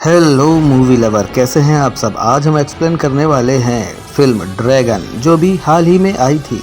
Hello movie lover, कैसे हैं आप सब। आज हम एक्सप्लेन करने वाले हैं फिल्म ड्रैगन, जो भी हाल ही में आई थी।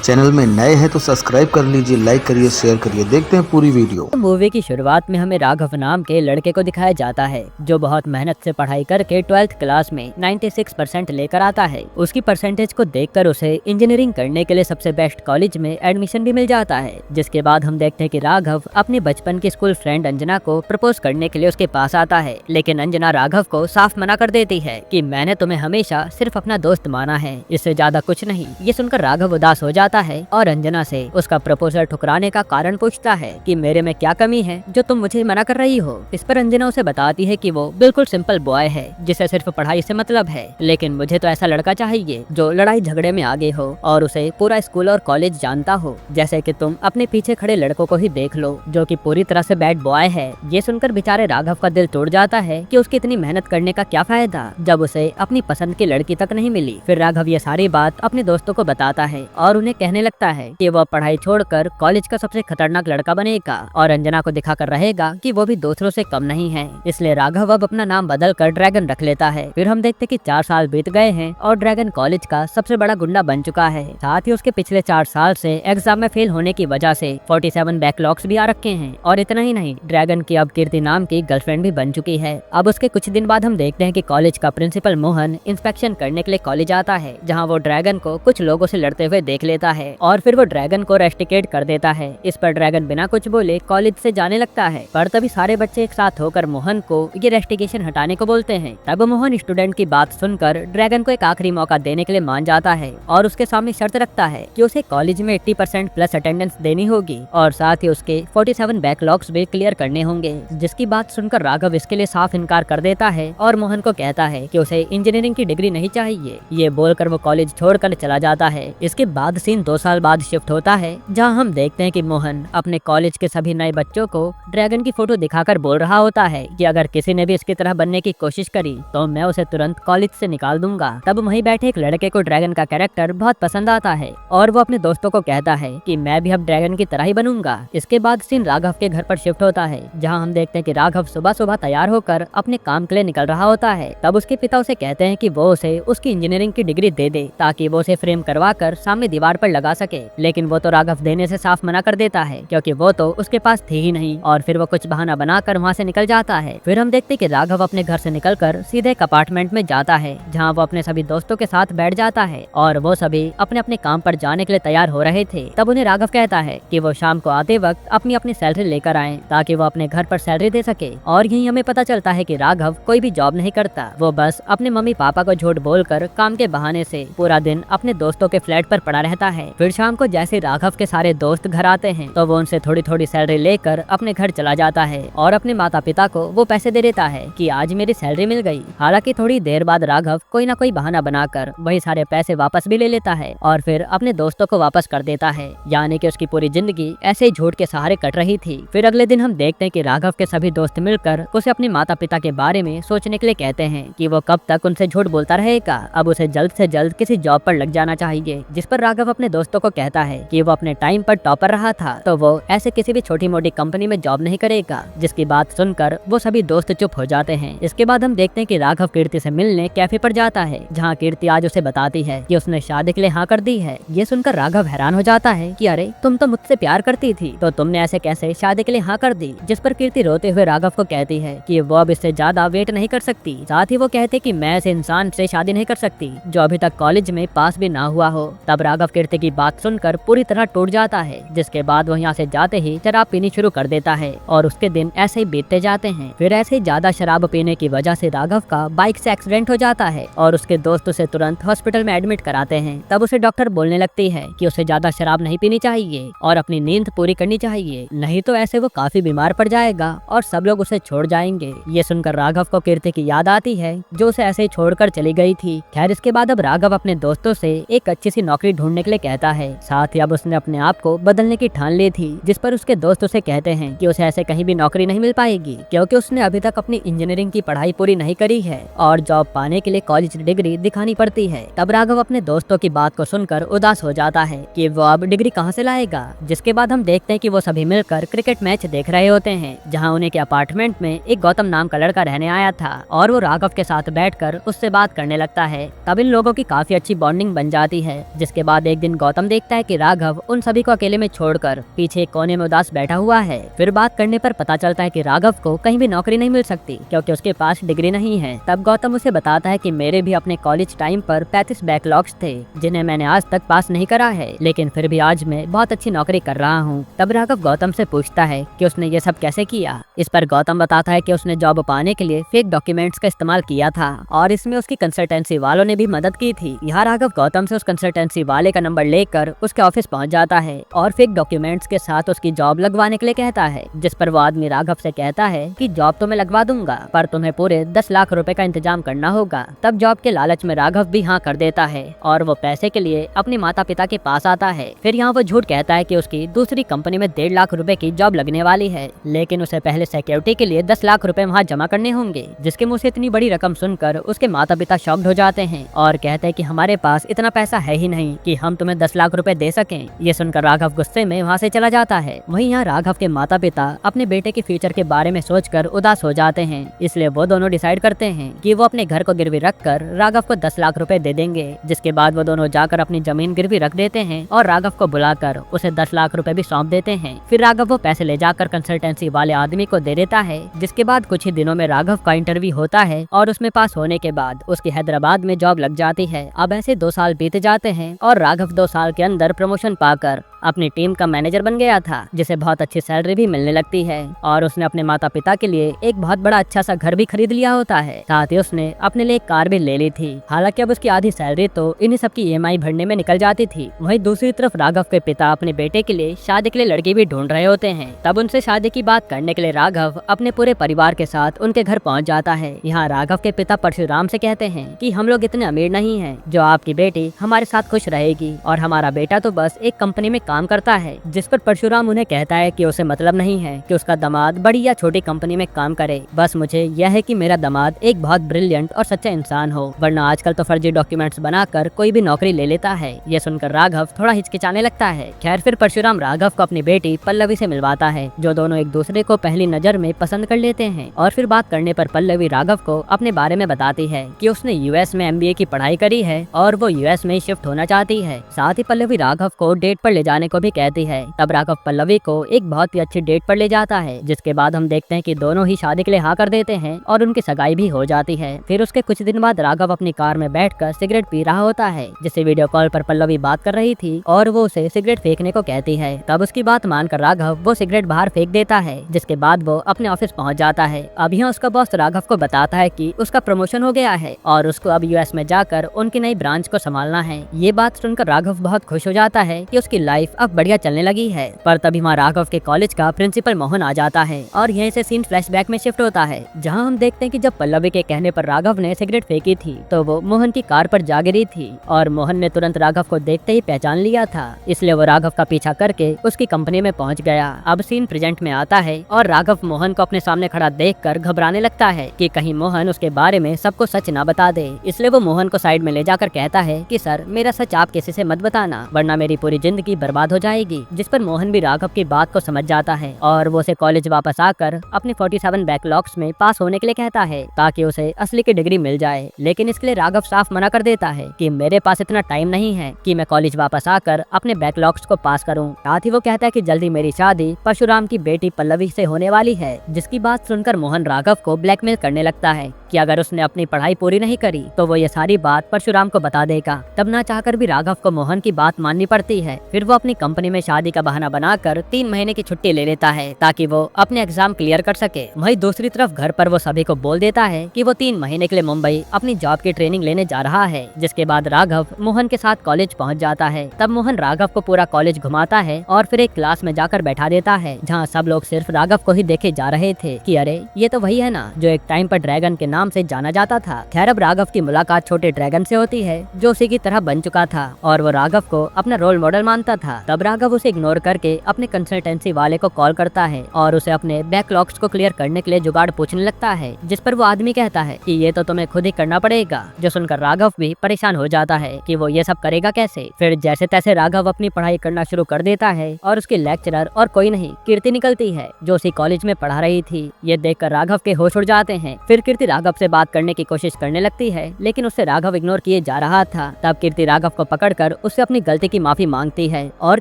चैनल में नए हैं तो सब्सक्राइब कर लीजिए, लाइक करिए, शेयर करिए। देखते हैं पूरी वीडियो। मूवी की शुरुआत में हमें राघव नाम के लड़के को दिखाया जाता है, जो बहुत मेहनत से पढ़ाई करके 12th क्लास में 96% लेकर आता है। उसकी परसेंटेज को देखकर उसे इंजीनियरिंग करने के लिए सबसे बेस्ट कॉलेज में एडमिशन भी मिल जाता है। जिसके बाद हम देखते हैं कि राघव अपने बचपन की स्कूल फ्रेंड अंजना को प्रपोज करने के लिए उसके पास आता है, लेकिन अंजना राघव को साफ मना कर देती है कि मैंने तुम्हें हमेशा सिर्फ अपना दोस्त माना है, इससे ज्यादा कुछ नहीं। ये सुनकर राघव उदास हो जाता है और अंजना से उसका प्रपोजल ठुकराने का कारण पूछता है कि मेरे में क्या कमी है जो तुम मुझे मना कर रही हो। इस पर अंजना उसे बताती है कि वो बिल्कुल सिंपल बॉय है जिसे सिर्फ पढ़ाई से मतलब है, लेकिन मुझे तो ऐसा लड़का चाहिए जो लड़ाई झगड़े में आगे हो और उसे पूरा स्कूल और कॉलेज जानता हो। जैसे कि तुम अपने पीछे खड़े लड़कों को ही देख लो जो कि पूरी तरह से बैड बॉय है। ये सुनकर बेचारे राघव का दिल टूट जाता है कि उसकी इतनी मेहनत करने का क्या फायदा जब उसे अपनी पसंद की लड़की तक नहीं मिली। फिर राघव ये सारी बात अपने दोस्तों को बताता है और उन्हें कहने लगता है कि वह पढ़ाई छोड़कर कॉलेज का सबसे खतरनाक लड़का बनेगा और अंजना को दिखाकर रहेगा कि वो भी दूसरों से कम नहीं है। इसलिए राघव अब अपना नाम बदलकर ड्रैगन रख लेता है। फिर हम देखते कि 4 साल बीत गए हैं और ड्रैगन कॉलेज का सबसे बड़ा गुंडा बन चुका है। साथ ही उसके पिछले 4 साल से एग्जाम में फेल होने की वजह से 47 बैकलॉग्स भी आ रखे हैं। और इतना ही नहीं, ड्रैगन की अब कीर्ति नाम की गर्लफ्रेंड भी बन चुकी है। अब उसके कुछ दिन बाद हम देखते हैं कि कॉलेज का प्रिंसिपल मोहन इंस्पेक्शन करने के लिए कॉलेज आता है, जहाँ वो ड्रैगन को कुछ लोगों से लड़ते हुए देख लेता है और फिर वो ड्रैगन को रेस्टिकेट कर देता है। इस पर ड्रैगन बिना कुछ बोले कॉलेज से जाने लगता है, पर तभी सारे बच्चे एक साथ होकर मोहन को ये रेस्टिकेशन हटाने को बोलते हैं। तब मोहन स्टूडेंट की बात सुनकर ड्रैगन को एक आखिरी मौका देने के लिए मान जाता है और उसके सामने शर्त रखता है कि उसे कॉलेज में 80% प्लस अटेंडेंस देनी होगी और साथ ही उसके 47 बैकलॉग्स भी क्लियर करने होंगे। जिसकी बात सुनकर राघव इसके लिए साफ इनकार कर देता है और मोहन को कहता है कि उसे इंजीनियरिंग की डिग्री नहीं चाहिए। ये बोलकर वो कॉलेज छोड़कर चला जाता है। इसके बाद सीन 2 साल बाद शिफ्ट होता है, जहां हम देखते हैं कि मोहन अपने कॉलेज के सभी नए बच्चों को ड्रैगन की फोटो दिखाकर बोल रहा होता है कि अगर किसी ने भी इसकी तरह बनने की कोशिश करी तो मैं उसे तुरंत कॉलेज से निकाल दूंगा। तब वहीं बैठे एक लड़के को ड्रैगन का कैरेक्टर बहुत पसंद आता है और वो अपने दोस्तों को कहता है कि मैं भी अब ड्रैगन की तरह ही बनूंगा। इसके बाद सीन राघव के घर पर शिफ्ट होता है, जहाँ हम देखते हैं कि राघव सुबह सुबह तैयार होकर अपने काम के लिए निकल रहा होता है। तब उसके पिता उसे कहते हैं कि वो उसे उसकी इंजीनियरिंग की डिग्री दे दे ताकि वो उसे फ्रेम करवा कर सामने दीवार पर लगा सके, लेकिन वो तो राघव देने से साफ मना कर देता है क्योंकि वो तो उसके पास थी ही नहीं। और फिर वो कुछ बहाना बनाकर वहाँ से निकल जाता है। फिर हम देखते कि राघव अपने घर से निकलकर सीधे एक अपार्टमेंट में जाता है, जहाँ वो अपने सभी दोस्तों के साथ बैठ जाता है और वो सभी अपने अपने काम पर जाने के लिए तैयार हो रहे थे। तब उन्हें राघव कहता है कि वो शाम को आते वक्त अपनी अपनी सैलरी लेकर आए ताकि वो अपने घर पर सैलरी दे सके। और यही हमें पता चलता है कि राघव कोई भी जॉब नहीं करता, वो बस अपने मम्मी पापा को झूठ बोलकर काम के बहाने से पूरा दिन अपने दोस्तों के फ्लैट पर पड़ा रहता है। फिर शाम को जैसे राघव के सारे दोस्त घर आते हैं तो वो उनसे थोड़ी थोड़ी सैलरी लेकर अपने घर चला जाता है और अपने माता पिता को वो पैसे दे देता है कि आज मेरी सैलरी मिल गई। हालांकि थोड़ी देर बाद राघव कोई ना कोई बहाना बनाकर वही सारे पैसे वापस भी ले लेता है और फिर अपने दोस्तों को वापस कर देता है, यानी कि उसकी पूरी जिंदगी ऐसे ही झूठ के सहारे कट रही थी। फिर अगले दिन हम देखते हैं कि राघव के सभी दोस्त मिलकर उसे अपने माता पिता के बारे में सोचने के लिए कहते हैं कि वो कब तक उनसे झूठ बोलता रहेगा। अब उसे जल्द से जल्द किसी जॉब पर लग जाना चाहिए। जिस पर राघव अपने दोस्तों को कहता है कि वो अपने टाइम पर टॉपर रहा था तो वो ऐसे किसी भी छोटी मोटी कंपनी में जॉब नहीं करेगा। जिसकी बात सुनकर वो सभी दोस्त चुप हो जाते हैं। इसके बाद हम देखते हैं कि राघव कीर्ति से मिलने कैफे पर जाता है, जहाँ कीर्ति आज उसे बताती है कि उसने शादी के लिए हाँ कर दी है। ये सुनकर राघव हैरान हो जाता है कि अरे तुम तो मुझसे प्यार करती थी तो तुमने ऐसे कैसे शादी के लिए हाँ कर दी। जिस पर कीर्ति रोते हुए राघव को कहती है कि वो अब इससे ज्यादा वेट नहीं कर सकती। साथ ही वो कहते कि मैं ऐसे इंसान से शादी नहीं कर सकती जो अभी तक कॉलेज में पास भी ना हुआ हो। तब राघव कीर्ति की बात सुनकर पूरी तरह टूट जाता है। जिसके बाद वो यहाँ से जाते ही शराब पीनी शुरू कर देता है और उसके दिन ऐसे ही बीतते जाते हैं। फिर ऐसे ही ज्यादा शराब पीने की वजह से राघव का बाइक से एक्सीडेंट हो जाता है और उसके दोस्त उसे तुरंत हॉस्पिटल में एडमिट कराते हैं। तब उसे डॉक्टर बोलने लगती है कि उसे ज्यादा शराब नहीं पीनी चाहिए और अपनी नींद पूरी करनी चाहिए, नहीं तो ऐसे वो काफी बीमार पड़ जाएगा और सब लोग उसे छोड़ जाएंगे। ये सुनकर राघव को कीर्ति की याद आती है जो उसे ऐसे ही छोड़कर चली गई थी। खैर इसके बाद अब राघव अपने दोस्तों से एक अच्छी सी नौकरी ढूंढने के लिए कहता है। साथ ही अब उसने अपने आप को बदलने की ठान ली थी, जिस पर उसके दोस्त उसे कहते हैं कि उसे ऐसे कहीं भी नौकरी नहीं मिल पाएगी, क्योंकि उसने अभी तक अपनी इंजीनियरिंग की पढ़ाई पूरी नहीं करी है और जॉब पाने के लिए कॉलेज डिग्री दिखानी पड़ती है। तब राघव अपने दोस्तों की बात को सुनकर उदास हो जाता है कि वो अब डिग्री कहाँ से लाएगा। जिसके बाद हम देखते हैं कि वो सभी मिलकर क्रिकेट मैच देख रहे होते हैं, जहाँ उन्हीं के अपार्टमेंट में एक गौतम नाम का लड़का रहने आया था और वो राघव के साथ बैठकर उससे बात करने लगता है। तब इन लोगों की काफी अच्छी बॉन्डिंग बन जाती है। जिसके बाद एक दिन गौतम देखता है कि राघव उन सभी को अकेले में छोड़कर पीछे एक कोने में उदास बैठा हुआ है। फिर बात करने पर पता चलता है कि राघव को कहीं भी नौकरी नहीं मिल सकती, क्योंकि उसके पास डिग्री नहीं है। तब गौतम उसे बताता है कि मेरे भी अपने कॉलेज टाइम पर 35 बैकलॉग्स थे, जिन्हें मैंने आज तक पास नहीं करा है, लेकिन फिर भी आज मैं बहुत अच्छी नौकरी कर रहा हूँ। तब राघव गौतम से पूछता है कि उसने ये सब कैसे किया। इस पर गौतम बताता है कि उसने जॉब पाने के लिए फेक डॉक्यूमेंट्स का इस्तेमाल किया था और इसमें उसकी कंसल्टेंसी वालों ने भी मदद की थी। यहाँ राघव गौतम से उस कंसल्टेंसी वाले का नंबर लेकर उसके ऑफिस पहुंच जाता है और फेक डॉक्यूमेंट्स के साथ उसकी जॉब लगवाने के लिए कहता है। जिस पर वो आदमी राघव से कहता है कि जॉब तो मैं लगवा दूंगा, पर तुम्हें पूरे 10 लाख रुपए का इंतजाम करना होगा। तब जॉब के लालच में राघव भी हाँ कर देता है और वो पैसे के लिए अपने माता पिता के पास आता है। फिर यहाँ वो झूठ कहता है कि उसकी दूसरी कंपनी में 1.5 लाख रुपए की जॉब लगने वाली है, लेकिन उसे पहले सिक्योरिटी के लिए 10 लाख रुपए वहाँ जमा करने होंगे। जिसके मुँह से इतनी बड़ी रकम सुनकर उसके माता पिता शॉक्ड हो जाते हैं और कहते हैं कि हमारे पास इतना पैसा है ही नहीं कि हम तुम्हें 10 लाख रुपए दे सकें। ये सुनकर राघव गुस्से में वहाँ से चला जाता है। वहीं यहाँ राघव के माता पिता अपने बेटे के फ्यूचर के बारे में सोचकर उदास हो जाते हैं, इसलिए वो दोनों डिसाइड करते हैं कि वो अपने घर को गिरवी रखकर राघव को 10 लाख रुपए दे देंगे। जिसके बाद वो दोनों जाकर अपनी जमीन गिरवी रख देते हैं और राघव को बुलाकर उसे 10 लाख रुपए भी सौंप देते हैं। फिर राघव वो पैसे ले जाकर कंसल्टेंसी वाले आदमी को दे देता है। जिसके बाद कुछ ही दिनों में राघव का इंटरव्यू होता है और उसमें पास होने के बाद उसकी हैदराबाद में जॉब लग जाती है। अब ऐसे 2 साल बीत जाते हैं और राघव 2 साल के अंदर प्रमोशन पाकर अपनी टीम का मैनेजर बन गया था, जिसे बहुत अच्छी सैलरी भी मिलने लगती है और उसने अपने माता पिता के लिए एक बहुत बड़ा अच्छा सा घर भी खरीद लिया होता है। साथ ही उसने अपने लिए एक कार भी ले ली थी। हालांकि अब उसकी आधी सैलरी तो इन्हीं सब की ईएमआई भरने में निकल जाती थी। वहीं दूसरी तरफ राघव के पिता अपने बेटे के लिए शादी के लिए लड़की भी ढूंढ रहे होते हैं। तब उनसे शादी की बात करने के लिए राघव अपने पूरे परिवार के साथ उनके घर पहुँच जाता है। यहाँ राघव के पिता परशुराम से कहते हैं कि हम लोग इतने अमीर नहीं है जो आपकी बेटी हमारे साथ खुश रहेगी, और हमारा बेटा तो बस एक कंपनी में काम करता है। जिस पर परशुराम उन्हें कहता है कि उसे मतलब नहीं है कि उसका दामाद बड़ी या छोटी कंपनी में काम करे, बस मुझे यह है कि मेरा दामाद एक बहुत ब्रिलियंट और सच्चा इंसान हो, वरना आजकल तो फर्जी डॉक्यूमेंट्स बनाकर कोई भी नौकरी ले लेता है। यह सुनकर राघव थोड़ा हिचकिचाने लगता है। खैर फिर परशुराम राघव को अपनी बेटी पल्लवी से मिलवाता है, जो दोनों एक दूसरे को पहली नजर में पसंद कर लेते हैं। और फिर बात करने पर पल्लवी राघव को अपने बारे में बताती है कि उसने यूएस में एमबीए की पढ़ाई करी है और वो यूएस में शिफ्ट होना चाहती है। साथ ही पल्लवी राघव को डेट पर ले जाने को भी कहती है। तब राघव पल्लवी को एक बहुत ही अच्छी डेट पर ले जाता है, जिसके बाद हम देखते हैं कि दोनों ही शादी के लिए हाँ कर देते हैं और उनकी सगाई भी हो जाती है। फिर उसके कुछ दिन बाद राघव अपनी कार में बैठकर सिगरेट पी रहा होता है, जिससे वीडियो कॉल पर पल्लवी बात कर रही थी और वो उसे सिगरेट फेंकने को कहती है। तब उसकी बात मानकर राघव वो सिगरेट बाहर फेंक देता है, जिसके बाद वो अपने ऑफिस पहुंच जाता है। अब यहाँ उसका बॉस राघव को बताता है कि उसका प्रमोशन हो गया है और उसको अब यूएस में जाकर उनकी नई ब्रांच को संभालना है। ये बात सुनकर राघव बहुत खुश हो जाता है कि उसकी लाइफ अब बढ़िया चलने लगी है। पर तभी वहाँ राघव के कॉलेज का प्रिंसिपल मोहन आ जाता है और यहीं से सीन फ्लैशबैक में शिफ्ट होता है, जहाँ हम देखते हैं कि जब पल्लवी के कहने पर राघव ने सिगरेट फेंकी थी तो वो मोहन की कार पर जा गिरी थी और मोहन ने तुरंत राघव को देखते ही पहचान लिया था, इसलिए वो राघव का पीछा करके उसकी कंपनी में पहुंच गया। अब सीन प्रेजेंट में आता है और राघव मोहन को अपने सामने खड़ा देखकर घबराने लगता है कि कहीं मोहन उसके बारे में सबको सच ना बता दे। इसलिए वो मोहन को साइड में ले जाकर कहता है कि सर, मेरा सच आप किसी से मत बताना, वरना मेरी पूरी जिंदगी बर्बाद हो जाएगी। जिस पर मोहन भी राघव की बात को समझ जाता है और वो उसे कॉलेज वापस आकर अपने 47 बैकलॉग्स में पास होने के लिए कहता है ताकि उसे असली की डिग्री मिल जाए। लेकिन इसके लिए राघव साफ मना कर देता है कि मेरे पास इतना टाइम नहीं है कि मैं कॉलेज वापस आकर अपने बैकलॉग्स को पास करूं। साथ ही वो कहता है कि जल्दी मेरी शादी परशुराम की बेटी पल्लवी से होने वाली है, जिसकी बात सुनकर मोहन राघव को ब्लैकमेल करने लगता है कि अगर उसने अपनी पढ़ाई पूरी नहीं करी तो वो ये सारी बात परशुराम को बता देगा। तब ना चाहकर भी राघव को मोहन की बात माननी पड़ती है। फिर वो अपनी कंपनी में शादी का बहाना बनाकर 3 महीने की छुट्टी ले लेता है ताकि वो अपने एग्जाम क्लियर कर सके। वहीं दूसरी तरफ घर पर वो सभी को बोल देता है कि वो 3 महीने के लिए मुंबई अपनी जॉब की ट्रेनिंग लेने जा रहा है। जिसके बाद राघव मोहन के साथ कॉलेज पहुंच जाता है। तब मोहन राघव को पूरा कॉलेज घुमाता है और फिर एक क्लास में जाकर बैठा देता है, जहाँ सब लोग सिर्फ राघव को ही देखे जा रहे थे कि अरे ये तो वही है ना जो एक टाइम पर ड्रैगन के नाम से जाना जाता था। खैर अब राघव की मुलाकात छोटे ड्रैगन से होती है जो उसी की तरह बन चुका था और वो राघव को अपना रोल मॉडल मानता था। तब राघव उसे इग्नोर करके अपने कंसल्टेंसी वाले को कॉल करता है और उसे अपने बैकलॉग्स को क्लियर करने के लिए जुगाड़ पूछने लगता है, जिस पर वो आदमी कहता है कि ये तो तुम्हें खुद ही करना पड़ेगा। जो सुनकर राघव भी परेशान हो जाता है कि वो ये सब करेगा कैसे। फिर जैसे तैसे राघव अपनी पढ़ाई करना शुरू कर देता है और उसकी लेक्चरर और कोई नहीं कीर्ति निकलती है जो उसी कॉलेज में पढ़ा रही थी। ये देखकर राघव के होश उड़ जाते हैं। फिर कीर्ति राघव से बात करने की कोशिश करने लगती है लेकिन उससे राघव इग्नोर किए जा रहा था। तब कीर्ति राघव को पकड़कर उससे अपनी गलती की माफी मांगती है और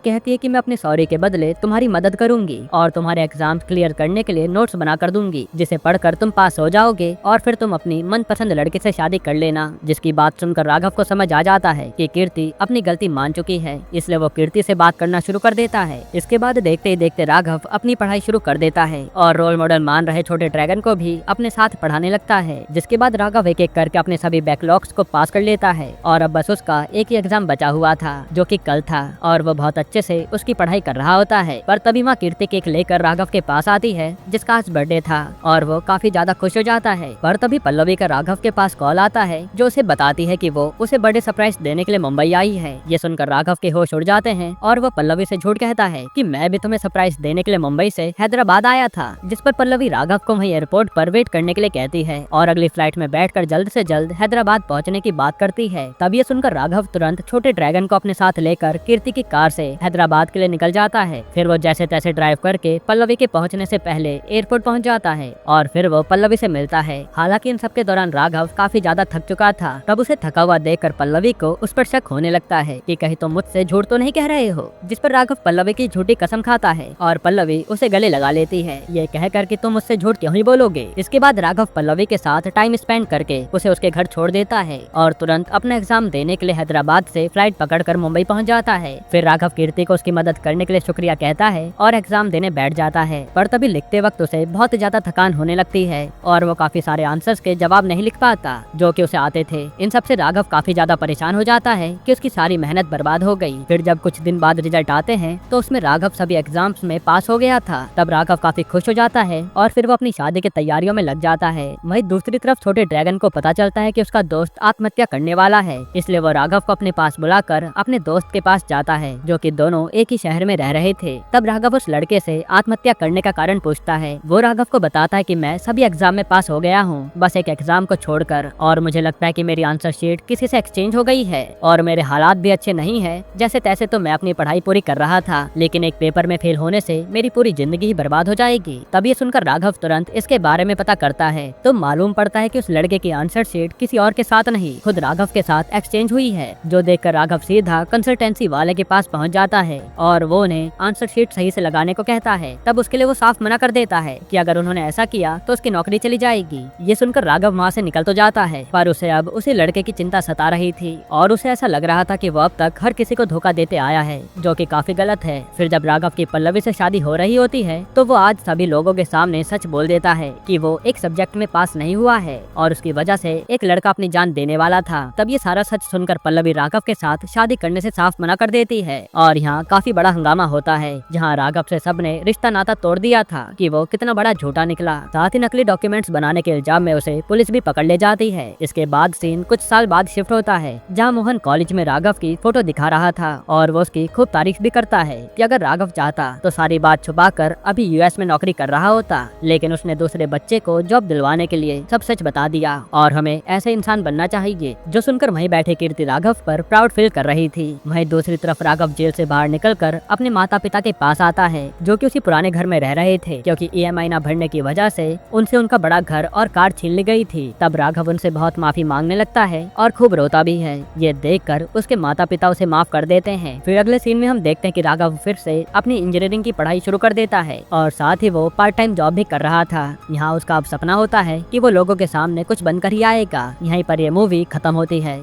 कहती है कि मैं अपने सॉरी के बदले तुम्हारी मदद करूंगी और तुम्हारे एग्जाम क्लियर करने के लिए नोट्स बना कर दूंगी, जिसे पढ़कर तुम पास हो जाओगे और फिर तुम अपनी मनपसंद लड़के से शादी कर लेना। जिसकी बात सुनकर राघव को समझ आ जाता है कि कीर्ति अपनी गलती मान चुकी है, इसलिए वो कीर्ति से बात करना शुरू कर देता है। इसके बाद देखते ही देखते राघव अपनी पढ़ाई शुरू कर देता है और रोल मॉडल मान रहे छोटे ड्रैगन को भी अपने साथ पढ़ाने लगता है। जिसके बाद राघव एक एक करके अपने सभी बैकलॉग्स को पास कर लेता है और अब बस उसका एक ही एग्जाम बचा हुआ था जो कि कल था और वो बहुत अच्छे से उसकी पढ़ाई कर रहा होता है। पर तभी माँ कीर्ति केक लेकर राघव के पास आती है जिसका आज बर्थडे था और वो काफी ज्यादा खुश हो जाता है। पर तभी पल्लवी का राघव के पास कॉल आता है जो उसे बताती है कि वो उसे बर्थडे सरप्राइज देने के लिए मुंबई आई है। ये सुनकर राघव के होश उड़ जाते हैं और वो पल्लवी से झूठ कहता है कि मैं भी तुम्हें सरप्राइज देने के लिए मुंबई से हैदराबाद आया था। जिस पर पल्लवी राघव को वहीं एयरपोर्ट पर वेट करने के लिए कहती है और अगली फ्लाइट में बैठकर जल्द से जल्द हैदराबाद पहुंचने की बात करती है। तब ये सुनकर राघव तुरंत छोटे ड्रैगन को अपने साथ लेकर कीर्ति की कार से हैदराबाद के लिए निकल जाता है। फिर वो जैसे तैसे ड्राइव करके पल्लवी के पहुंचने से पहले एयरपोर्ट पहुंच जाता है और फिर वो पल्लवी से मिलता है। हालांकि इन सब के दौरान राघव काफी ज्यादा थक चुका था। तब उसे थका हुआ देखकर पल्लवी को उस पर शक होने लगता है कि कहीं तुम मुझसे झूठ तो नहीं कह रहे हो। जिस पर राघव पल्लवी की झूठी कसम खाता है और पल्लवी उसे गले लगा लेती है, ये कहकर कि तुम मुझसे झूठ क्यों ही बोलोगे। इसके बाद राघव पल्लवी के साथ टाइम स्पेंड करके उसे उसके घर छोड़ देता है और तुरंत अपना एग्जाम देने के लिए हैदराबाद से फ्लाइट पकड़कर मुंबई पहुंच जाता है। फिर राघव कीर्ति को उसकी मदद करने के लिए शुक्रिया कहता है और एग्जाम देने बैठ जाता है। पर तभी लिखते वक्त उसे बहुत ज्यादा थकान होने लगती है और वो काफी सारे आंसर्स के जवाब नहीं लिख पाता जो कि उसे आते थे। इन सब से राघव काफी ज्यादा परेशान हो जाता है कि उसकी सारी मेहनत बर्बाद हो गई। फिर जब कुछ दिन बाद रिजल्ट आते हैं तो उसमें राघव सभी एग्जाम्स में पास हो गया था। तब राघव काफी खुश हो जाता है और फिर वो अपनी शादी की तैयारियों में लग जाता है। वहीं दूसरी तरफ छोटे ड्रैगन को पता चलता है कि उसका दोस्त आत्महत्या करने वाला है, इसलिए वो राघव को अपने पास बुलाकर अपने दोस्त के पास जाता है जो कि दोनों एक ही शहर में रह रहे थे। तब राघव उस लड़के से आत्महत्या करने का कारण पूछता है। वो राघव को बताता है कि मैं सभी एग्जाम में पास हो गया हूँ, बस एक एग्जाम को छोड़कर, और मुझे लगता है कि मेरी आंसर शीट किसी से एक्सचेंज हो गई है और मेरे हालात भी अच्छे नहीं है। जैसे तैसे तो मैं अपनी पढ़ाई पूरी कर रहा था, लेकिन एक पेपर में फेल होने से मेरी पूरी जिंदगी ही बर्बाद हो जाएगी। तब ये सुनकर राघव तुरंत इसके बारे में पता करता है तो मालूम पड़ता है कि उस लड़के की आंसर शीट किसी और के साथ नहीं, खुद राघव के साथ एक्सचेंज हुई है। जो देखकर राघव सीधा कंसल्टेंसी वाले के पास पहुंच जाता है और वो उन्हें आंसर शीट सही से लगाने को कहता है। तब उसके लिए वो साफ मना कर देता है कि अगर उन्होंने ऐसा किया तो उसकी नौकरी चली जाएगी। ये सुनकर राघव वहाँ से निकल तो जाता है, पर उसे अब उसी लड़के की चिंता सता रही थी और उसे ऐसा लग रहा था कि वो अब तक हर किसी को धोखा देते आया है, जो कि काफी गलत है। फिर जब राघव की पल्लवी से शादी हो रही होती है तो वो आज सभी लोगों के सामने सच बोल देता है कि वो एक सब्जेक्ट में पास नहीं हुआ है और उसकी वजह से एक लड़का अपनी जान देने वाला था। तब ये सारा सच सुनकर पल्लवी राघव के साथ शादी करने से साफ मना कर देती है और यहाँ काफी बड़ा हंगामा होता है, जहाँ राघव से सबने रिश्ता नाता तोड़ दिया था कि वो कितना बड़ा झूठा निकला। साथ ही नकली डॉक्यूमेंट्स बनाने के इल्जाम में उसे पुलिस भी पकड़ ले जाती है। इसके बाद सीन कुछ साल बाद शिफ्ट होता है, जहाँ मोहन कॉलेज में राघव की फोटो दिखा रहा था और वो उसकी खूब तारीफ भी करता है कि अगर राघव चाहता तो सारी बात छुपाकर अभी यूएस में नौकरी कर रहा होता, लेकिन उसने दूसरे बच्चे को जॉब दिलवाने के लिए सब सच बता दिया और हमें ऐसे इंसान बनना चाहिए। जो सुनकर वहीं बैठे कीर्ति राघव पर प्राउड फील कर रही थी। वहीं दूसरी तरफ राघव जेल से बाहर निकलकर अपने माता पिता के पास आता है, जो कि उसी पुराने घर में रह रहे थे, क्योंकि ईएमआई न भरने की वजह से उनसे उनका बड़ा घर और कार छीन ली गई थी। तब राघव उनसे बहुत माफी मांगने लगता है और खूब रोता भी है। ये देखकर उसके माता पिता उसे माफ कर देते हैं। फिर अगले सीन में हम देखते हैं कि राघव फिर से अपनी इंजीनियरिंग की पढ़ाई शुरू कर देता है और साथ ही वो पार्ट टाइम जॉब भी कर रहा था। यहाँ उसका अब सपना होता है कि वो लोगों के सामने कुछ बनकर ही आएगा। यहीं पर ये मूवी खत्म होती है।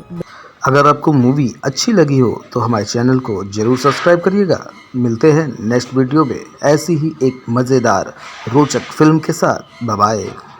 अगर आपको मूवी अच्छी लगी हो तो हमारे चैनल को जरूर सब्सक्राइब करिएगा। मिलते हैं नेक्स्ट वीडियो में ऐसी ही एक मज़ेदार रोचक फिल्म के साथ। Bye bye.